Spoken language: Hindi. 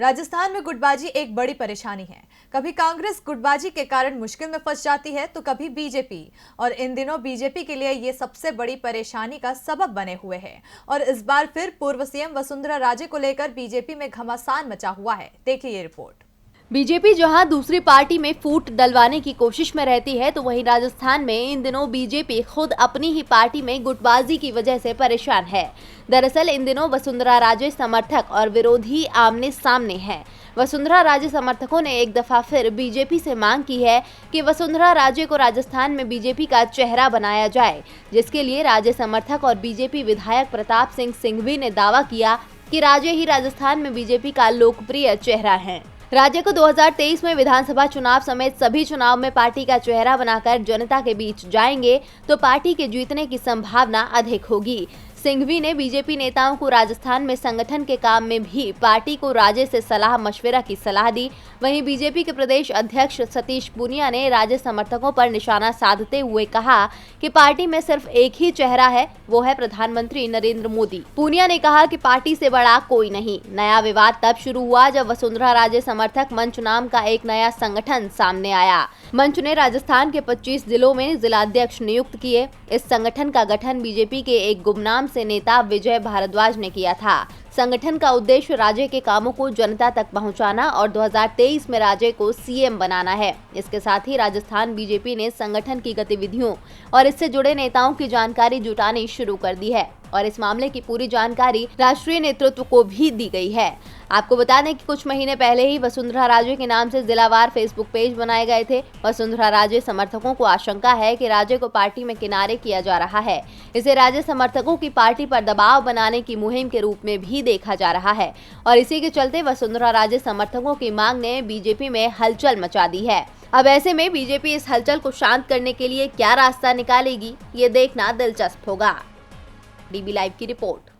राजस्थान में गुटबाजी एक बड़ी परेशानी है। कभी कांग्रेस गुटबाजी के कारण मुश्किल में फंस जाती है तो कभी बीजेपी, और इन दिनों बीजेपी के लिए ये सबसे बड़ी परेशानी का सबब बने हुए हैं। और इस बार फिर पूर्व सीएम वसुंधरा राजे को लेकर बीजेपी में घमासान मचा हुआ है। देखिए ये रिपोर्ट। बीजेपी जहां दूसरी पार्टी में फूट डलवाने की कोशिश में रहती है, तो वहीं राजस्थान में इन दिनों बीजेपी खुद अपनी ही पार्टी में गुटबाजी की वजह से परेशान है। दरअसल इन दिनों वसुंधरा राजे समर्थक और विरोधी आमने सामने हैं। वसुंधरा राजे समर्थकों ने एक दफा फिर बीजेपी से मांग की है कि वसुंधरा राजे को राजस्थान में बीजेपी का चेहरा बनाया जाए, जिसके लिए राजे समर्थक और बीजेपी विधायक प्रताप सिंह सिंघवी ने दावा किया कि राजे ही राजस्थान में बीजेपी का लोकप्रिय चेहरा है। राज्य को 2023 में विधानसभा चुनाव समेत सभी चुनाव में पार्टी का चेहरा बनाकर जनता के बीच जाएंगे तो पार्टी के जीतने की संभावना अधिक होगी। सिंघवी ने बीजेपी नेताओं को राजस्थान में संगठन के काम में भी पार्टी को राजे से सलाह मशविरा की सलाह दी। वहीं बीजेपी के प्रदेश अध्यक्ष सतीश पूनिया ने राजे समर्थकों पर निशाना साधते हुए कहा कि पार्टी में सिर्फ एक ही चेहरा है, वो है प्रधानमंत्री नरेंद्र मोदी। पूनिया ने कहा कि पार्टी से बड़ा कोई नहीं। नया विवाद तब शुरू हुआ जब वसुंधरा राजे समर्थक मंच नाम का एक नया संगठन सामने आया। मंच ने राजस्थान के 25 जिलों में जिलाध्यक्ष नियुक्त किए। इस संगठन का गठन बीजेपी के एक गुमनाम से नेता विजय भारद्वाज ने किया था। संगठन का उद्देश्य राजे के कामों को जनता तक पहुंचाना और 2023 में राजे को सीएम बनाना है। इसके साथ ही राजस्थान बीजेपी ने संगठन की गतिविधियों और इससे जुड़े नेताओं की जानकारी जुटानी शुरू कर दी है और इस मामले की पूरी जानकारी राष्ट्रीय नेतृत्व को भी दी गई है। आपको बता दें कि कुछ महीने पहले ही वसुंधरा राजे के नाम से जिलावार फेसबुक पेज बनाए गए थे। वसुंधरा राजे समर्थकों को आशंका है कि राजे को पार्टी में किनारे किया जा रहा है। इसे राजे समर्थकों की पार्टी पर दबाव बनाने की मुहिम के रूप में भी देखा जा रहा है और इसी के चलते वसुंधरा राजे समर्थकों की मांग ने बीजेपी में हलचल मचा दी है। अब ऐसे में बीजेपी इस हलचल को शांत करने के लिए क्या रास्ता निकालेगी, ये देखना दिलचस्प होगा। डीबी लाइव की रिपोर्ट।